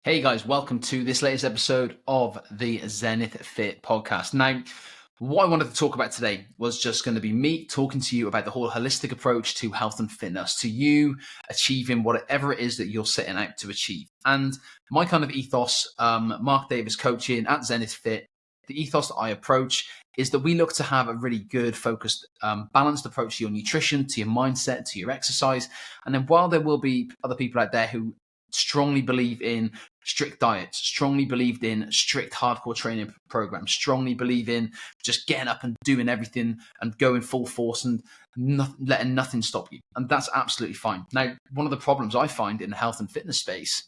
Hey guys, welcome to this latest episode of the Zenith Fit Podcast. Now, what I wanted to talk about today was just going to be me talking to you about the whole holistic approach to health and fitness, to you achieving whatever it is that you're setting out to achieve. And my kind of ethos, Mark Davis coaching at Zenith Fit, the ethos that I approach is that we look to have a really good, focused, balanced approach to your nutrition, to your mindset, to your exercise. And then while there will be other people out there who strongly believe in strict diets, strongly believed in strict hardcore training programs, strongly believe in just getting up and doing everything and going full force and letting nothing stop you. And that's absolutely fine. Now, one of the problems I find in the health and fitness space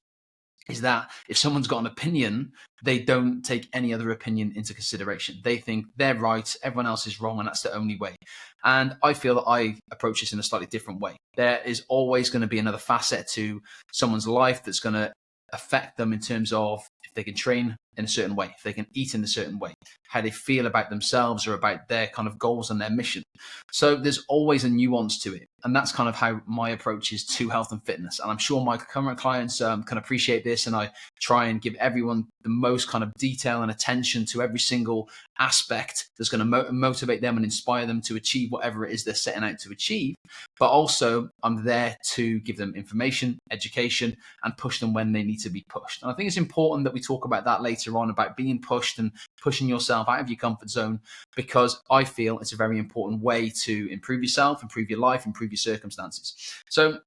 is that if someone's got an opinion, they don't take any other opinion into consideration. They think they're right, everyone else is wrong, and that's the only way. And I feel that I approach this in a slightly different way. There is always going to be another facet to someone's life that's going to affect them in terms of if they can train in a certain way, if they can eat in a certain way, how they feel about themselves or about their kind of goals and their mission. So there's always a nuance to it. And that's kind of how my approach is to health and fitness. And I'm sure my current clients can appreciate this. And I try and give everyone the most kind of detail and attention to every single aspect that's going to motivate them and inspire them to achieve whatever it is they're setting out to achieve. But also I'm there to give them information, education, and push them when they need to be pushed. And I think it's important that we talk about that later on, about being pushed and pushing yourself out of your comfort zone, because I feel it's a very important way to improve yourself, improve your life, improve your circumstances. So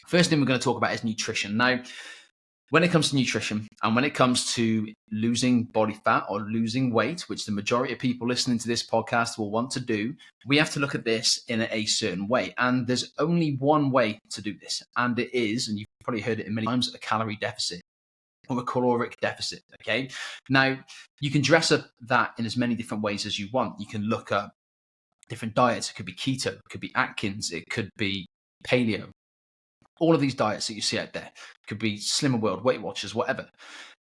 first thing we're going to talk about is nutrition. Now, when it comes to nutrition and when it comes to losing body fat or losing weight, which the majority of people listening to this podcast will want to do, we have to look at this in a certain way. And there's only one way to do this. And it is, and you've probably heard it many times, a calorie deficit or a caloric deficit. Okay. Now, you can dress up that in as many different ways as you want. You can look at different diets. It could be keto, it could be Atkins, it could be paleo. All of these diets that you see out there, could be Slimmer World, Weight Watchers, whatever.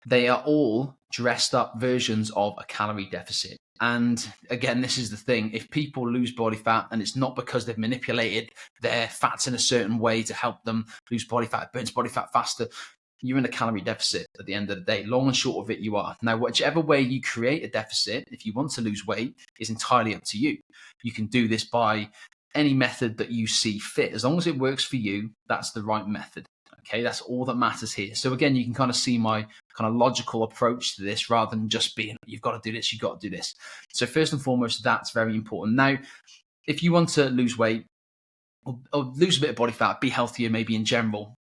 They are all dressed up versions of a calorie deficit. And again, this is the thing. If people lose body fat and it's not because they've manipulated their fats in a certain way to help them lose body fat, burns body fat faster, you're in a calorie deficit at the end of the day. Long and short of it, you are. Now, whichever way you create a deficit, if you want to lose weight, is entirely up to you. You can do this by any method that you see fit. As long as it works for you, that's the right method. Okay, that's all that matters here. So again, you can kind of see my kind of logical approach to this rather than just being, you've got to do this, you've got to do this. So first and foremost, that's very important. Now, if you want to lose weight or lose a bit of body fat, be healthier maybe in general,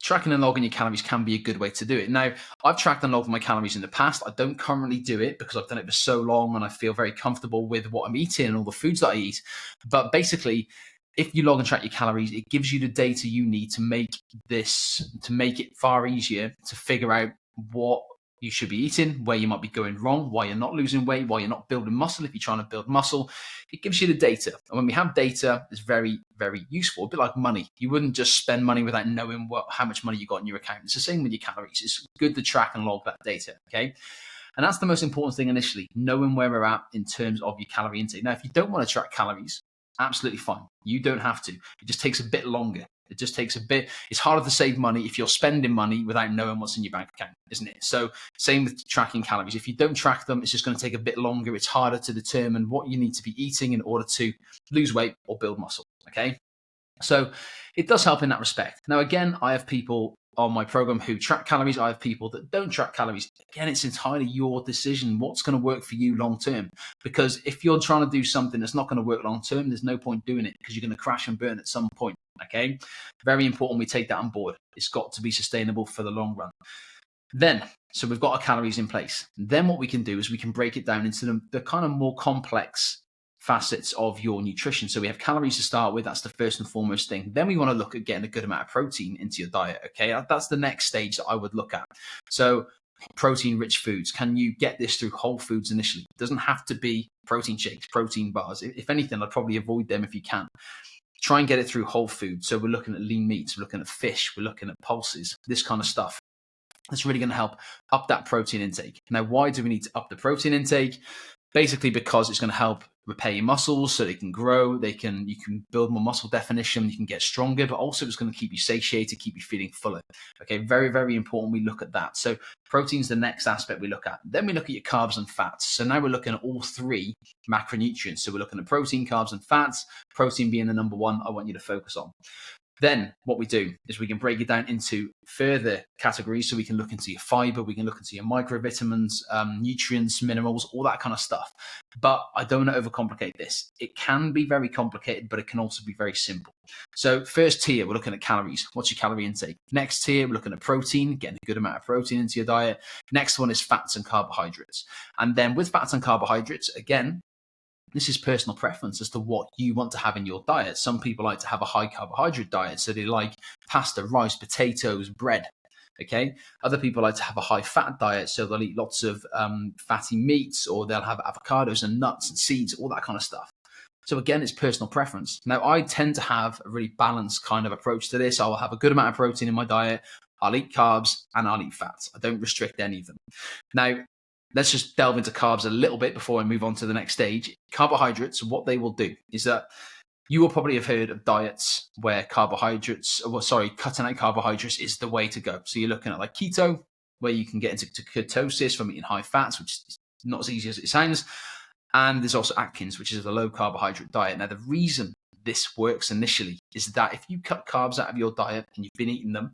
tracking and logging your calories can be a good way to do it. Now, I've tracked and logged my calories in the past. I don't currently do it because I've done it for so long and I feel very comfortable with what I'm eating and all the foods that I eat. But basically, if you log and track your calories, it gives you the data you need to make it far easier to figure out what you should be eating, where you might be going wrong, why you're not losing weight, why you're not building muscle. If you're trying to build muscle, it gives you the data. And when we have data, it's very, very useful. A bit like money. You wouldn't just spend money without knowing how much money you got in your account. It's the same with your calories. It's good to track and log that data, okay? And that's the most important thing initially, knowing where we're at in terms of your calorie intake. Now, if you don't want to track calories, absolutely fine. You don't have to. It just takes a bit longer. It just takes a bit. It's harder to save money if you're spending money without knowing what's in your bank account, isn't it? So same with tracking calories. If you don't track them, it's just going to take a bit longer. It's harder to determine what you need to be eating in order to lose weight or build muscle, okay? So it does help in that respect. Now, again, I have people on my program who track calories. I have people that don't track calories. Again, it's entirely your decision what's going to work for you long term. Because if you're trying to do something that's not going to work long term, there's no point doing it because you're going to crash and burn at some point. Okay, very important we take that on board. It's got to be sustainable for the long run. Then, so we've got our calories in place. Then what we can do is we can break it down into the kind of more complex facets of your nutrition. So we have calories to start with. That's the first and foremost thing. Then we want to look at getting a good amount of protein into your diet. Okay, that's the next stage that I would look at. So protein rich foods. Can you get this through whole foods initially? It doesn't have to be protein shakes, protein bars. If anything, I'd probably avoid them if you can. Try and get it through whole food. So we're looking at lean meats, we're looking at fish, we're looking at pulses, this kind of stuff. That's really going to help up that protein intake. Now, why do we need to up the protein intake? Basically because it's going to help repair your muscles so they can grow, you can build more muscle definition, you can get stronger, but also it's going to keep you satiated, keep you feeling fuller. Okay, very, very important we look at that. So protein's the next aspect we look at. Then we look at your carbs and fats. So now we're looking at all three macronutrients. So we're looking at protein, carbs, and fats, protein being the number one I want you to focus on. Then what we do is we can break it down into further categories. So we can look into your fiber, we can look into your microvitamins, nutrients, minerals, all that kind of stuff. But I don't want to overcomplicate this. It can be very complicated, but it can also be very simple. So first tier, we're looking at calories. What's your calorie intake? Next tier, we're looking at protein, getting a good amount of protein into your diet. Next one is fats and carbohydrates. And then with fats and carbohydrates, again, this is personal preference as to what you want to have in your diet. Some people like to have a high carbohydrate diet, so they like pasta, rice, potatoes, bread. Okay. Other people like to have a high fat diet, so they'll eat lots of fatty meats, or they'll have avocados and nuts and seeds, all that kind of stuff. So again, it's personal preference. Now, I tend to have a really balanced kind of approach to this. I will have a good amount of protein in my diet. I'll eat carbs and I'll eat fats. I don't restrict any of them. Now, let's just delve into carbs a little bit before I move on to the next stage. Carbohydrates, what they will do is that you will probably have heard of diets where cutting out carbohydrates is the way to go. So you're looking at like keto, where you can get into ketosis from eating high fats, which is not as easy as it sounds. And there's also Atkins, which is a low carbohydrate diet. Now, the reason this works initially is that if you cut carbs out of your diet and you've been eating them,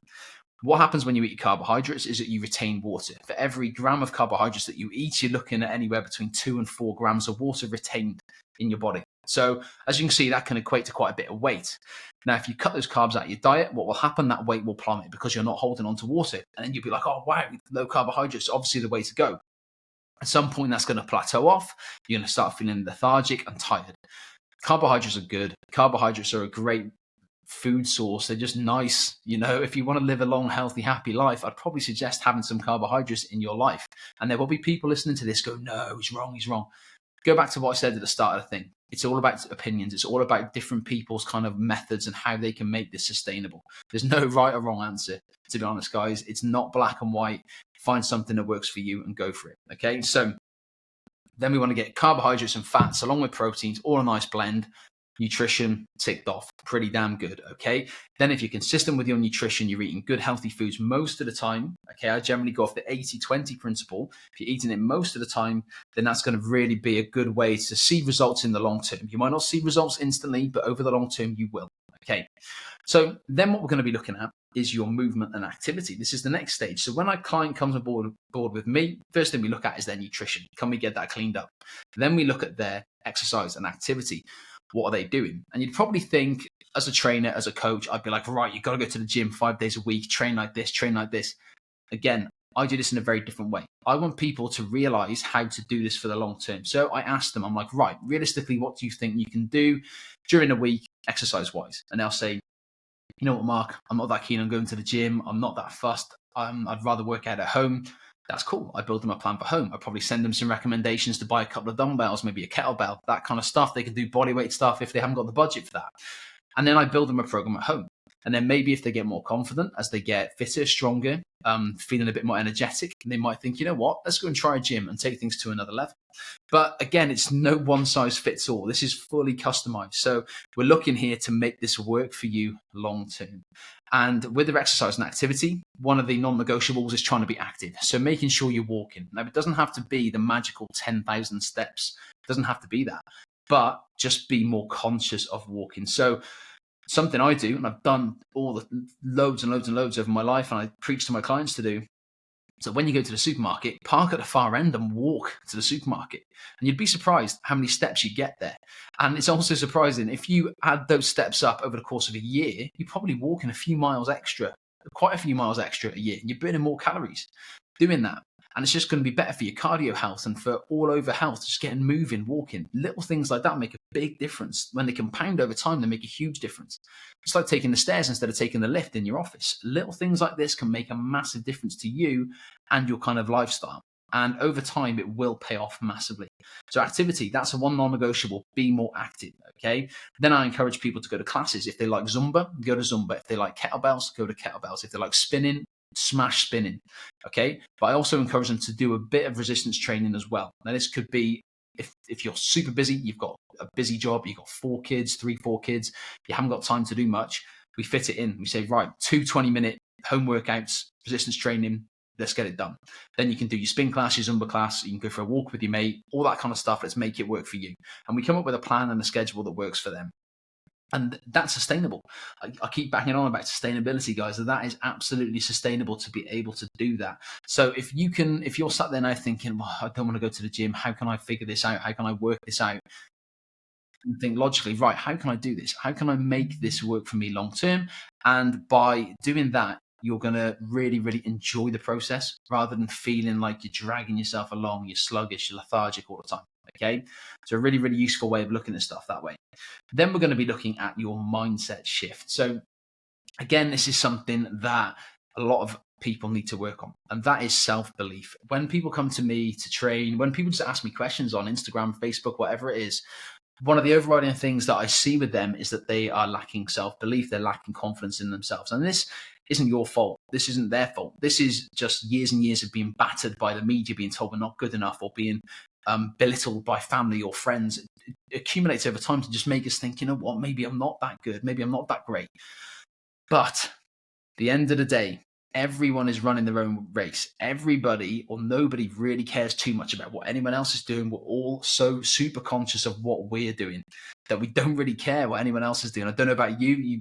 what happens when you eat carbohydrates is that you retain water. For every gram of carbohydrates that you eat, you're looking at anywhere between 2 and 4 grams of water retained in your body. So as you can see, that can equate to quite a bit of weight. Now, if you cut those carbs out of your diet, what will happen? That weight will plummet because you're not holding on to water. And then you'll be like, oh, wow, low carbohydrates, obviously the way to go. At some point, that's going to plateau off. You're going to start feeling lethargic and tired. Carbohydrates are good. Carbohydrates are a great food source. They're just nice. If you want to live a long, healthy, happy life, I'd probably suggest having some carbohydrates in your life. And there will be people listening to this go, no, he's wrong. Go back to what I said at the start of the thing. It's all about opinions. It's all about different people's kind of methods and how they can make this sustainable. There's no right or wrong answer, to be honest, guys. It's not black and white. Find something that works for you and go for it. Okay. So then we want to get carbohydrates and fats along with proteins, all a nice blend. Nutrition ticked off, pretty damn good. Okay. Then if you're consistent with your nutrition, you're eating good, healthy foods most of the time. Okay. I generally go off the 80-20 principle. If you're eating it most of the time, then that's going to really be a good way to see results in the long term. You might not see results instantly, but over the long term, you will. Okay. So then what we're going to be looking at is your movement and activity. This is the next stage. So when a client comes on board with me, first thing we look at is their nutrition. Can we get that cleaned up? Then we look at their exercise and activity. What are they doing? And you'd probably think, as a trainer, as a coach, I'd be like, right, you've got to go to the gym 5 days a week, train like this, train like this. Again, I do this in a very different way. I want people to realize how to do this for the long term. So I ask them, I'm like, right, realistically, what do you think you can do during a week, exercise-wise? And they'll say, you know what, Mark, I'm not that keen on going to the gym. I'm not that fussed. I'd rather work out at home. That's cool. I build them a plan for home. I probably send them some recommendations to buy a couple of dumbbells, maybe a kettlebell, that kind of stuff. They can do body weight stuff if they haven't got the budget for that. And then I build them a program at home. And then maybe if they get more confident, as they get fitter, stronger, feeling a bit more energetic, they might think, you know what, let's go and try a gym and take things to another level. But again, it's no one size fits all. This is fully customized. So we're looking here to make this work for you long term. And with the exercise and activity, one of the non-negotiables is trying to be active. So making sure you're walking. Now, it doesn't have to be the magical 10,000 steps. It doesn't have to be that. But just be more conscious of walking. So something I do, and I've done all the loads and loads and loads over my life, and I preach to my clients to do. So when you go to the supermarket, park at the far end and walk to the supermarket. And you'd be surprised how many steps you get there. And it's also surprising, if you add those steps up over the course of a year, you're probably walking a few miles extra, quite a few miles extra a year, and you're burning more calories doing that. And it's just going to be better for your cardio health and for all over health, just getting moving, walking. Little things like that make a big difference. When they compound over time, they make a huge difference. It's like taking the stairs instead of taking the lift in your office. Little things like this can make a massive difference to you and your kind of lifestyle. And over time, it will pay off massively. So activity, that's a one non-negotiable. Be more active, okay? Then I encourage people to go to classes. If they like Zumba, go to Zumba. If they like kettlebells, go to kettlebells. If they like spinning, smash spinning, okay? But I also encourage them to do a bit of resistance training as well. Now, this could be if you're super busy, you've got a busy job, you've got 4 kids, you haven't got time to do much, we fit it in. We say, right, 2 20-minute home workouts, resistance training, let's get it done. Then you can do your spin class, your Zumba class, you can go for a walk with your mate, all that kind of stuff. Let's make it work for you. And we come up with a plan and a schedule that works for them. And that's sustainable. I keep banging on about sustainability, guys. That is absolutely sustainable to be able to do that. So if you're sat there now thinking, well, I don't want to go to the gym, how can I figure this out? How can I work this out? And think logically, right, how can I do this? How can I make this work for me long term? And by doing that, you're going to really, really enjoy the process rather than feeling like you're dragging yourself along, you're sluggish, you're lethargic all the time. Okay. So a really, really useful way of looking at stuff that way. Then we're going to be looking at your mindset shift. So again, this is something that a lot of people need to work on, and that is self-belief. When people come to me to train, when people just ask me questions on Instagram, Facebook, whatever it is, one of the overriding things that I see with them is that they are lacking self-belief. They're lacking confidence in themselves. And this isn't your fault. This isn't their fault. This is just years and years of being battered by the media, being told we're not good enough, or being belittled by family or friends. It accumulates over time to just make us think, you know what, maybe I'm not that good. Maybe I'm not that great. But at the end of the day, everyone is running their own race. Everybody or nobody really cares too much about what anyone else is doing. We're all so super conscious of what we're doing that we don't really care what anyone else is doing. I don't know about you. You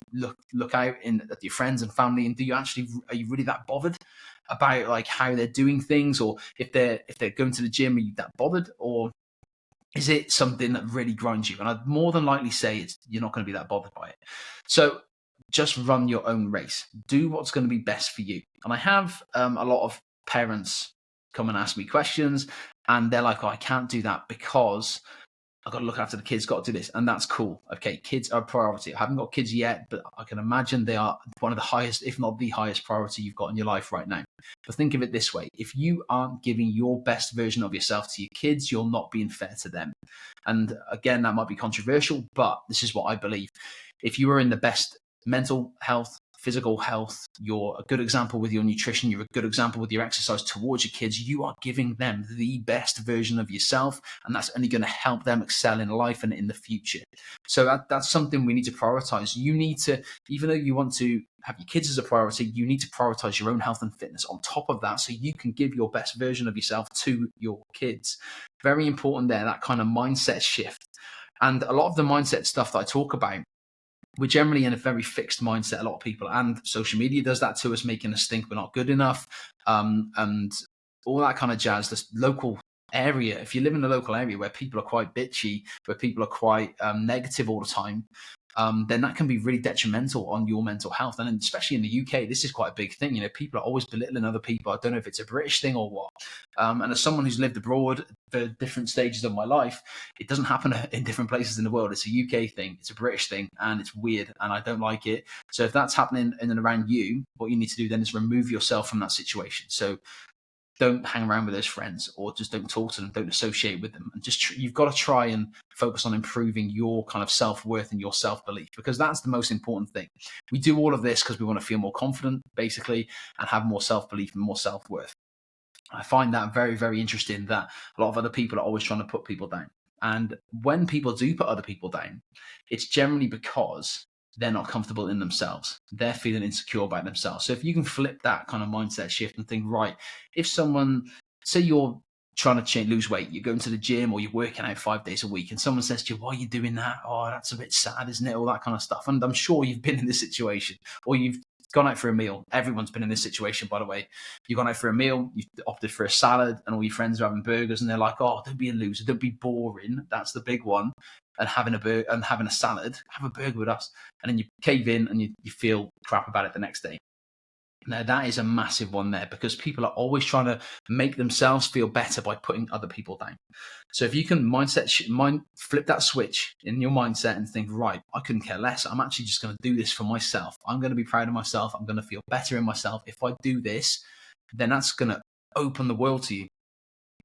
look out at your friends and family, and are you really that bothered about like how they're doing things, or if they're going to the gym, are you that bothered, or is it something that really grinds you? And I'd more than likely say you're not going to be that bothered by it. So just run your own race. Do what's going to be best for you. And I have a lot of parents come and ask me questions, and they're like, oh, I can't do that because I've got to look after the kids, got to do this. And that's cool. Okay, kids are a priority. I haven't got kids yet, but I can imagine they are one of the highest, if not the highest priority you've got in your life right now. But think of it this way. If you aren't giving your best version of yourself to your kids, you're not being fair to them. And again, that might be controversial, but this is what I believe. If you are in the best mental health, physical health, you're a good example with your nutrition, you're a good example with your exercise towards your kids, you are giving them the best version of yourself, and that's only going to help them excel in life and in the future. So that's something we need to prioritize. You need to, even though you want to have your kids as a priority, you need to prioritize your own health and fitness on top of that so you can give your best version of yourself to your kids. Very important there, that kind of mindset shift. And a lot of the mindset stuff that I talk about, we're generally in a very fixed mindset, a lot of people, and social media does that to us, making us think we're not good enough, and all that kind of jazz. This local area, if you live in a local area where people are quite bitchy, where people are quite negative all the time, then that can be really detrimental on your mental health. And especially in the UK, this is quite a big thing. You know, people are always belittling other people. I don't know if it's a British thing or what. And as someone who's lived abroad for different stages of my life, it doesn't happen in different places in the world. It's a UK thing. It's a British thing, and it's weird, and I don't like it. So if that's happening in and around you, what you need to do then is remove yourself from that situation. So don't hang around with those friends, or just don't talk to them, don't associate with them. And just you've got to try and focus on improving your kind of self-worth and your self-belief, because that's the most important thing. We do all of this because we want to feel more confident, basically, and have more self-belief and more self-worth. I find that very, very interesting that a lot of other people are always trying to put people down. And when people do put other people down, it's generally because they're not comfortable in themselves. They're feeling insecure about themselves. So if you can flip that kind of mindset shift and think, right, if someone, say you're trying to lose weight, you're going to the gym or you're working out 5 days a week, and someone says to you, why are you doing that? Oh, that's a bit sad, isn't it? All that kind of stuff. And I'm sure you've been in this situation, or you've gone out for a meal. Everyone's been in this situation, by the way. You've gone out for a meal, you've opted for a salad, and all your friends are having burgers, and they're like, oh, don't be a loser, don't be boring. That's the big one. And having a salad, have a burger with us. And then you cave in and you feel crap about it the next day. Now, that is a massive one there, because people are always trying to make themselves feel better by putting other people down. So if you can flip that switch in your mindset and think, right, I couldn't care less. I'm actually just going to do this for myself. I'm going to be proud of myself. I'm going to feel better in myself. If I do this, then that's going to open the world to you.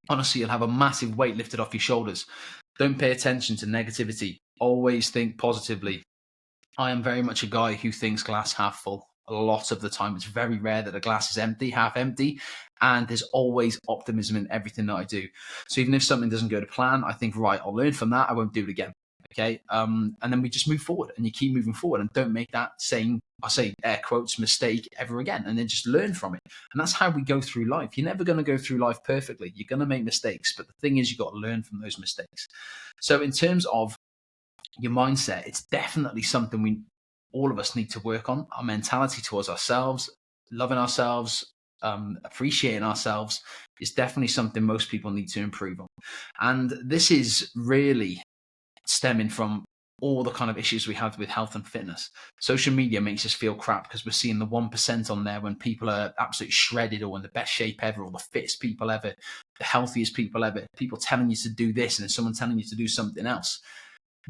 Honestly, you'll have a massive weight lifted off your shoulders. Don't pay attention to negativity. Always think positively. I am very much a guy who thinks glass half full. a lot of the time. It's very rare that the glass is empty, half empty, and there's always optimism in everything that I do. So even if something doesn't go to plan, I think, right, I'll learn from that. I won't do it again. Okay. And then we just move forward, and you keep moving forward, and don't make that same, I say air quotes, mistake ever again, and then just learn from it. And that's how we go through life. You're never going to go through life perfectly. You're going to make mistakes, but the thing is, you've got to learn from those mistakes. So in terms of your mindset, it's definitely something all of us need to work on. Our mentality towards ourselves, loving ourselves, appreciating ourselves is definitely something most people need to improve on. And this is really stemming from all the kind of issues we have with health and fitness. Social media makes us feel crap because we're seeing the 1% on there when people are absolutely shredded or in the best shape ever, or the fittest people ever, the healthiest people ever, people telling you to do this and then someone telling you to do something else.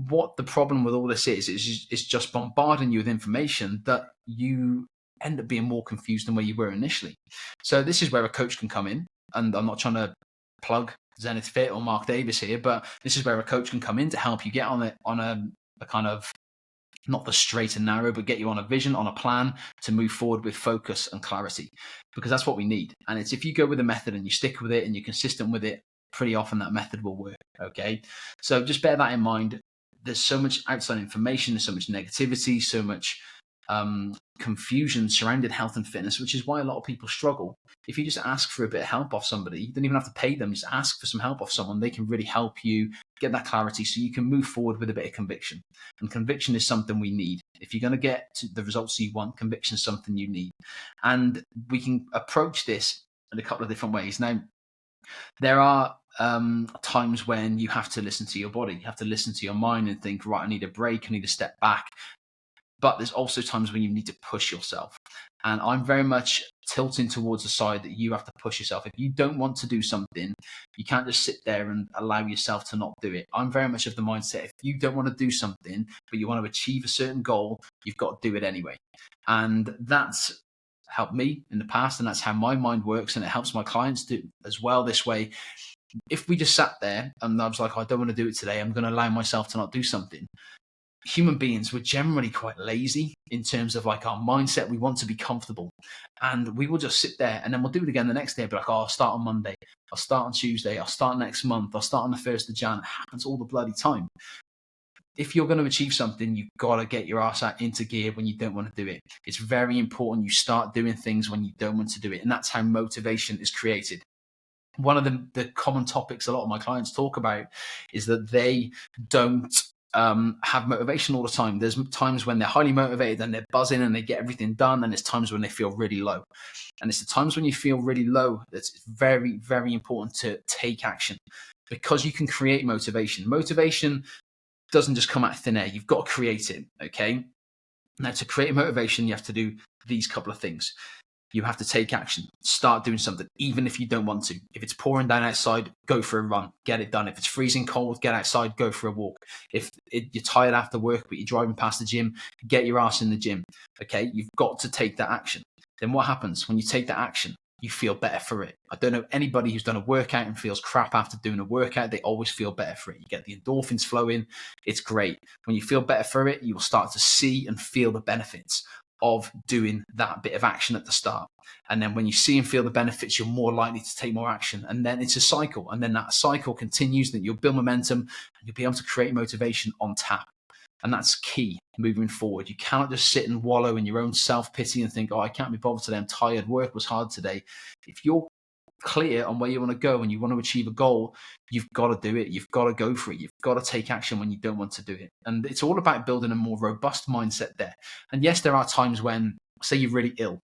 What the problem with all this is it's just bombarding you with information that you end up being more confused than where you were initially. So this is where a coach can come in, and I'm not trying to plug Zenith Fit or Mark Davis here, but this is where a coach can come in to help you get on a kind of, not the straight and narrow, but get you on a vision, on a plan to move forward with focus and clarity, because that's what we need. And it's, if you go with a method and you stick with it and you're consistent with it, pretty often that method will work. Okay. So just bear that in mind. There's so much outside information, there's so much negativity, so much confusion surrounding health and fitness, which is why a lot of people struggle. If you just ask for a bit of help off somebody, you don't even have to pay them, just ask for some help off someone. They can really help you get that clarity so you can move forward with a bit of conviction. And conviction is something we need. If you're going to get to the results you want, conviction is something you need. And we can approach this in a couple of different ways. Now, there are times when you have to listen to your body, you have to listen to your mind and think, right, I need a break, I need to step back. But there's also times when you need to push yourself. And I'm very much tilting towards the side that you have to push yourself. If you don't want to do something, you can't just sit there and allow yourself to not do it. I'm very much of the mindset, if you don't want to do something, but you want to achieve a certain goal, you've got to do it anyway. And that's helped me in the past, and that's how my mind works, and it helps my clients do as well this way. If we just sat there and I was like, I don't want to do it today, I'm going to allow myself to not do something. Human beings, we're generally quite lazy in terms of like our mindset. We want to be comfortable, and we will just sit there and then we'll do it again the next day. But like, oh, I'll start on Monday, I'll start on Tuesday, I'll start next month, I'll start on the 1st of Jan. It happens all the bloody time. If you're going to achieve something, you've got to get your ass out into gear when you don't want to do it. It's very important you start doing things when you don't want to do it. And that's how motivation is created. One of the common topics a lot of my clients talk about is that they don't have motivation all the time. There's times when they're highly motivated and they're buzzing and they get everything done, and there's times when they feel really low. And it's the times when you feel really low that's very, very important to take action, because you can create motivation. Motivation doesn't just come out of thin air. You've got to create it. Okay. Now, to create motivation, you have to do these couple of things. You have to take action, start doing something, even if you don't want to. If it's pouring down outside, go for a run, get it done. If it's freezing cold, get outside, go for a walk. If you're tired after work, but you're driving past the gym, get your ass in the gym. Okay, you've got to take that action. Then what happens when you take that action? You feel better for it. I don't know anybody who's done a workout and feels crap after doing a workout. They always feel better for it. You get the endorphins flowing. It's great. When you feel better for it, you will start to see and feel the benefits of doing that bit of action at the start. And then when you see and feel the benefits, you're more likely to take more action. And then it's a cycle. And then that cycle continues, that you'll build momentum and you'll be able to create motivation on tap. And that's key moving forward. You cannot just sit and wallow in your own self-pity and think, oh, I can't be bothered today, I'm tired, work was hard today. If you're clear on where you want to go and you want to achieve a goal, you've got to do it. You've got to go for it. You've got to take action when you don't want to do it. And it's all about building a more robust mindset there. And yes, there are times when, say you're really ill,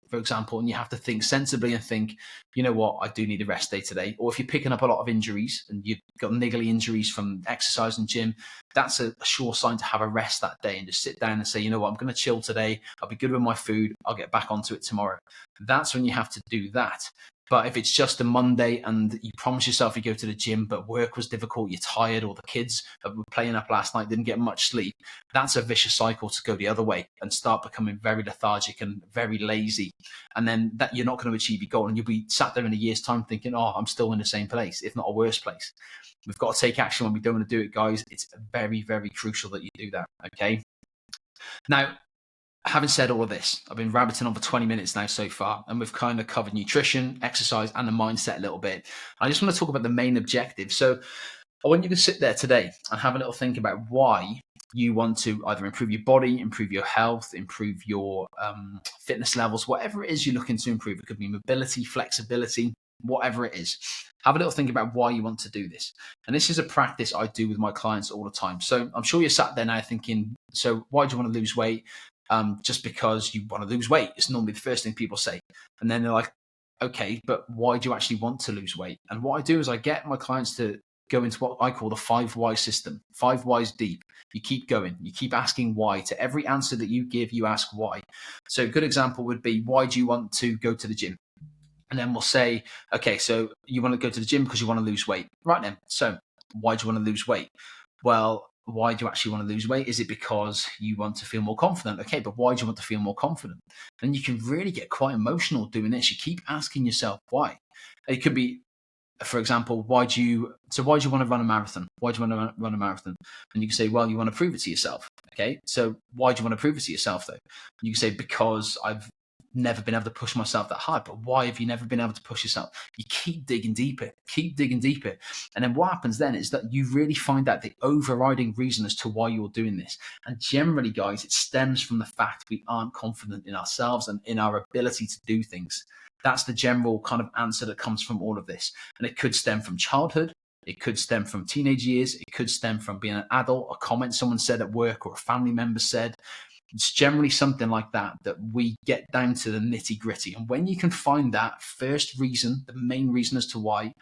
for example, and you have to think sensibly and think, you know what, I do need a rest day today. Or if you're picking up a lot of injuries and you've got niggly injuries from exercise and gym, that's a sure sign to have a rest that day and just sit down and say, you know what, I'm going to chill today. I'll be good with my food. I'll get back onto it tomorrow. That's when you have to do that. But if it's just a Monday and you promise yourself you go to the gym, but work was difficult, you're tired, or the kids that were playing up last night didn't get much sleep, that's a vicious cycle to go the other way and start becoming very lethargic and very lazy. And then that you're not going to achieve your goal, and you'll be sat there in a year's time thinking, oh, I'm still in the same place, if not a worse place. We've got to take action when we don't want to do it, guys. It's very, very crucial that you do that. Okay. Now, having said all of this, I've been rabbiting on for 20 minutes now so far, and we've kind of covered nutrition, exercise, and the mindset a little bit. I just want to talk about the main objective. So I want you to sit there today and have a little think about why you want to either improve your body, improve your health, improve your fitness levels, whatever it is you're looking to improve. It could be mobility, flexibility, whatever it is. Have a little think about why you want to do this. And this is a practice I do with my clients all the time. So I'm sure you're sat there now thinking, so why do you want to lose weight? Just because you want to lose weight. It's normally the first thing people say. And then they're like, okay, but why do you actually want to lose weight? And what I do is I get my clients to go into what I call the 5 why system, 5 whys deep. You keep going, you keep asking why. To every answer that you give, you ask why. So a good example would be, why do you want to go to the gym? And then we'll say, okay, so you want to go to the gym because you want to lose weight. Right then, so why do you want to lose weight? Well, why do you actually want to lose weight? Is it because you want to feel more confident? Okay, but why do you want to feel more confident? And you can really get quite emotional doing this. You keep asking yourself why. It could be, for example, why do you want to run a marathon? Why do you want to run a marathon? And you can say, well, you want to prove it to yourself. Okay, so why do you want to prove it to yourself though? You can say, because I've never been able to push myself that hard. But why have you never been able to push yourself? You keep digging deeper. And then what happens then is that you really find out the overriding reason as to why you're doing this. And generally, guys, it stems from the fact we aren't confident in ourselves and in our ability to do things. That's the general kind of answer that comes from all of this. And it could stem from childhood. It could stem from teenage years. It could stem from being an adult, a comment someone said at work or a family member said. It's generally something like that we get down to the nitty gritty. And when you can find that first reason, the main reason as to why,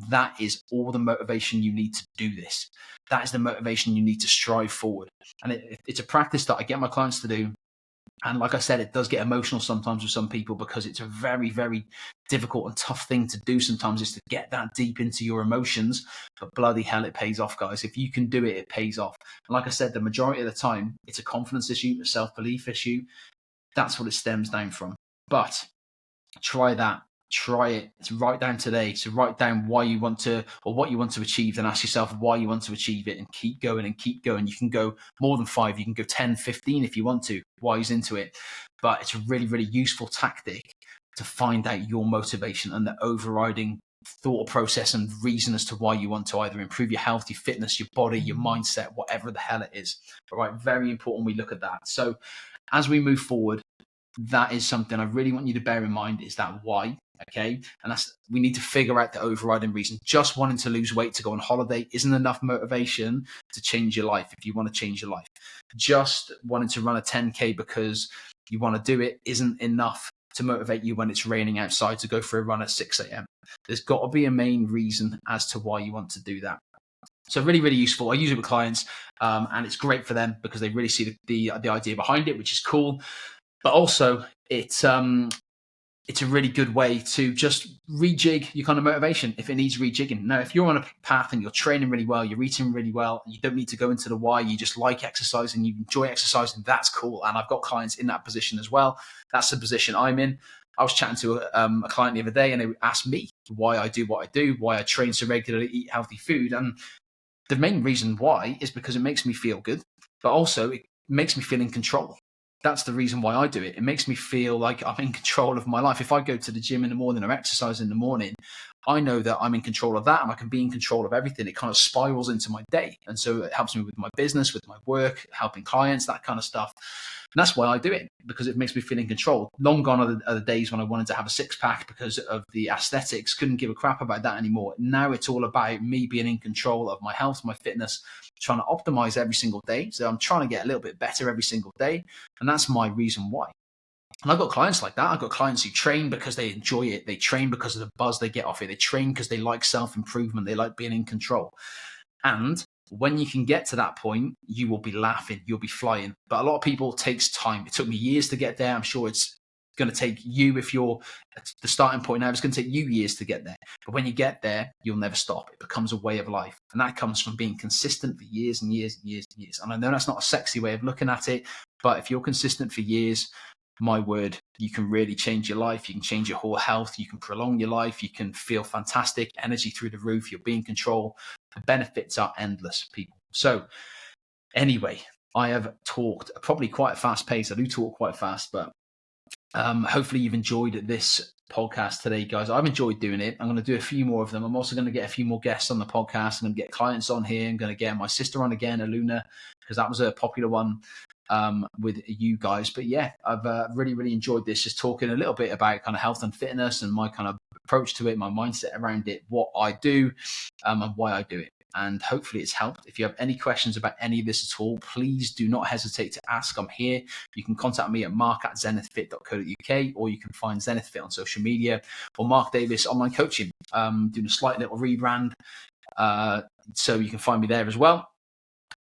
that is all the motivation you need to do this. That is the motivation you need to strive forward. And it's a practice that I get my clients to do. And like I said, it does get emotional sometimes with some people because it's a very, very difficult and tough thing to do sometimes, is to get that deep into your emotions. But bloody hell, it pays off, guys. If you can do it, it pays off. And like I said, the majority of the time, it's a confidence issue, a self-belief issue. That's what it stems down from. But try that. Try it. To write down today. So write down why you want to, or what you want to achieve, then ask yourself why you want to achieve it, and keep going and keep going. You can go more than 5. You can go 10, 15 if you want to, wise into it. But it's a really, really useful tactic to find out your motivation and the overriding thought process and reason as to why you want to either improve your health, your fitness, your body, your mindset, whatever the hell it is. All right. Very important we look at that. So as we move forward, that is something I really want you to bear in mind, is that why. Okay. And we need to figure out the overriding reason. Just wanting to lose weight to go on holiday isn't enough motivation to change your life. If you want to change your life, just wanting to run a 10K because you want to do it isn't enough to motivate you when it's raining outside to go for a run at 6 a.m. There's got to be a main reason as to why you want to do that. So really, really useful. I use it with clients, and it's great for them because they really see the idea behind it, which is cool. But also, it's a really good way to just rejig your kind of motivation if it needs rejigging. Now, if you're on a path and you're training really well, you're eating really well, and you don't need to go into the why, you just like exercising, you enjoy exercising, that's cool. And I've got clients in that position as well. That's the position I'm in. I was chatting to a client the other day, and they asked me why I do what I do, why I train so regularly, eat healthy food. And the main reason why is because it makes me feel good, but also it makes me feel in control. That's the reason why I do it. It makes me feel like I'm in control of my life. If I go to the gym in the morning or exercise in the morning, I know that I'm in control of that, and I can be in control of everything. It kind of spirals into my day. And so it helps me with my business, with my work, helping clients, that kind of stuff. And that's why I do it, because it makes me feel in control. Long gone are the days when I wanted to have a 6-pack because of the aesthetics, couldn't give a crap about that anymore. Now it's all about me being in control of my health, my fitness, trying to optimize every single day. So I'm trying to get a little bit better every single day. And that's my reason why. And I've got clients like that. I've got clients who train because they enjoy it. They train because of the buzz they get off it. They train because they like self-improvement. They like being in control. And when you can get to that point, you will be laughing. You'll be flying. But a lot of people, it takes time. It took me years to get there. I'm sure it's going to take you, if you're at the starting point now, it's going to take you years to get there. But when you get there, you'll never stop. It becomes a way of life. And that comes from being consistent for years and years and years and years. And I know that's not a sexy way of looking at it, but if you're consistent for years, my word, you can really change your life. You can change your whole health. You can prolong your life. You can feel fantastic, energy through the roof. You'll be in control. The benefits are endless, people. So anyway, I have talked probably quite a fast pace. I do talk quite fast, but hopefully you've enjoyed this podcast today, guys. I've enjoyed doing it. I'm going to do a few more of them. I'm also going to get a few more guests on the podcast. I'm going to get clients on here. I'm going to get my sister on again, Aluna, because that was a popular one with you guys. But yeah, I've really, really enjoyed this, just talking a little bit about kind of health and fitness and my kind of approach to it, my mindset around it, what I do, and why I do it. And hopefully it's helped. If you have any questions about any of this at all, please do not hesitate to ask. I'm here. You can contact me at mark@zenithfit.co.uk, or you can find Zenith Fit on social media, or Mark Davis Online Coaching. Doing a slight little rebrand, so you can find me there as well.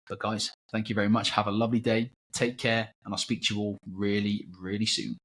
But guys, thank you very much. Have a lovely day. Take care, and I'll speak to you all really, really soon.